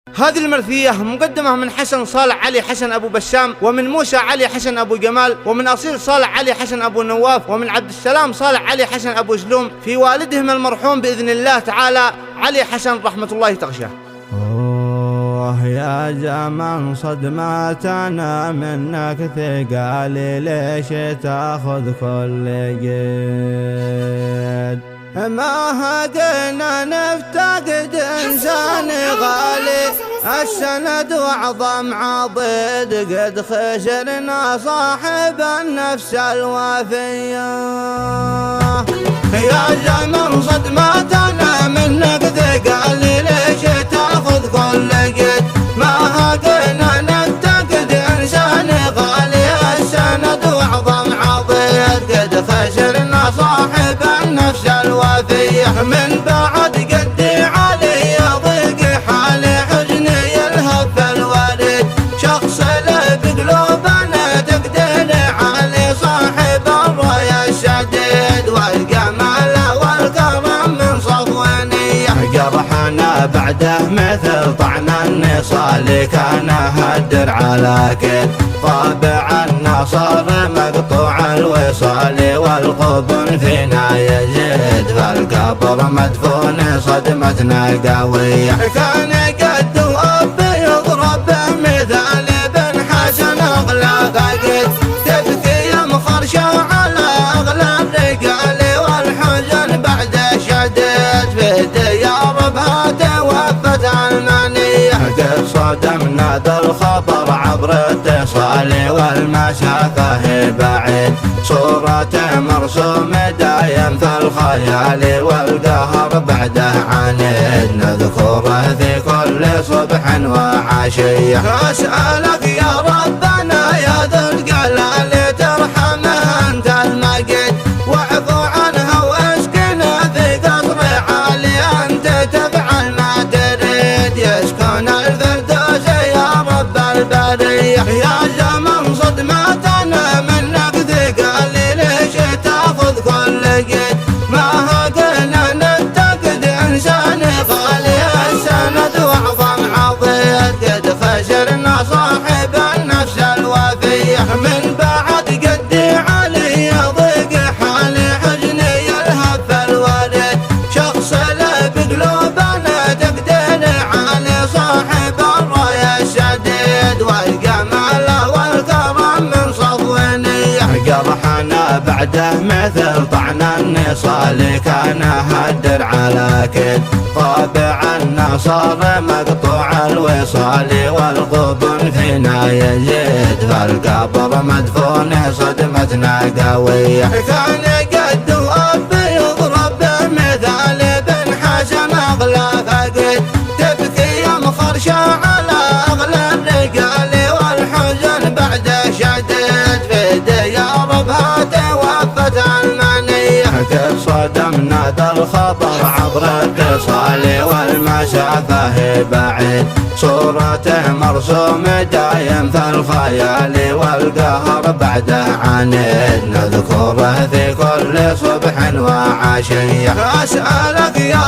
هذه المرثية مقدمة من حسن صالح علي حسن أبو بسام، ومن موسى علي حسن أبو جمال، ومن أصيل صالح علي حسن أبو نواف، ومن عبد السلام صالح علي حسن أبو سلوم، في والدهم المرحوم بإذن الله تعالى علي حسن رحمة الله تغشاه. يا زمن صدمتنا منك ثقالي، ليش تاخذ كل قيد؟ ما هدينا نفتقد انسان غالي، السند واعظم عضيد قد خسرنا صاحب النفس الوافية. يا زمن صدمتنا منك ثقالي، ليش تاخذ كل قيد؟ ما هدينا نفتقد انسان غالي، السند واعظم عضيد قد خسرنا صاحب النفس الوافية. من بعد قدي علي ضيق حالي، حزني يلهب الورد، شخص له بقلوبنا تقدر علي، صاحب الراية الشديد والجمال والكرم من صفوانية. جرحنا بعده مثل طعن النصال، كان هدر على كل طابع النصر مقطوع الوصال، والقبن فينا يزيد فالقبر مدفون صدمتنا قوية. كان قد وأبي يضرب مثال بن حسن أغلى قد تبكي مخرشة على أغلى الرجال، والحزن بعد شديد في ديار بها توفت المنية. قد صدمنا ذا الخبر عبر اتصال، والمسافة بعيد صورته مرسومة دايم في الخيال، والقهر بعده عنيد نذكره في كل صبح وعشية. أسألك يا ربنا يا ذا الجلال، ترحمه أنت المجيد واعفو عنها واسكنه في قصر عالي، أنت تفعل ما تريد يسكن الفردوس يا رب البرية. يا زمن صدمتنا منك ثقالي، ليش تاخذ كل قيد؟ ما هدينا نفتقد انسان غالي، السند واعظم عضيد قد خسرنا صاحب النفس الوافية. من بعد قدي علي ضيق حالي، حزني يلهب الورد، شخص له بقلوبنا تقدر علي، صاحب الراية الشديد والجمال والكرم من صفوانية. جرحنا بعده مثل طعن النصال، كان هدر على كل طابع النصر مقطوع الوصال، والقبن فينا يزيد فالقبر مدفون صدمتنا قوية. كان قد وأبي يضرب مثال بن حسن أغلى قد تبكي مخرشة على أغلى الرجال، والحزن بعد شديد في ديار بها توفت المنية. قد صدمنا ذا الخبر عبر اتصال، والمسافة بعيد صورته مرسومة دايم في الخيال، والقهر بعده عنيد نذكره في كل صبح وعشية. أسألك يا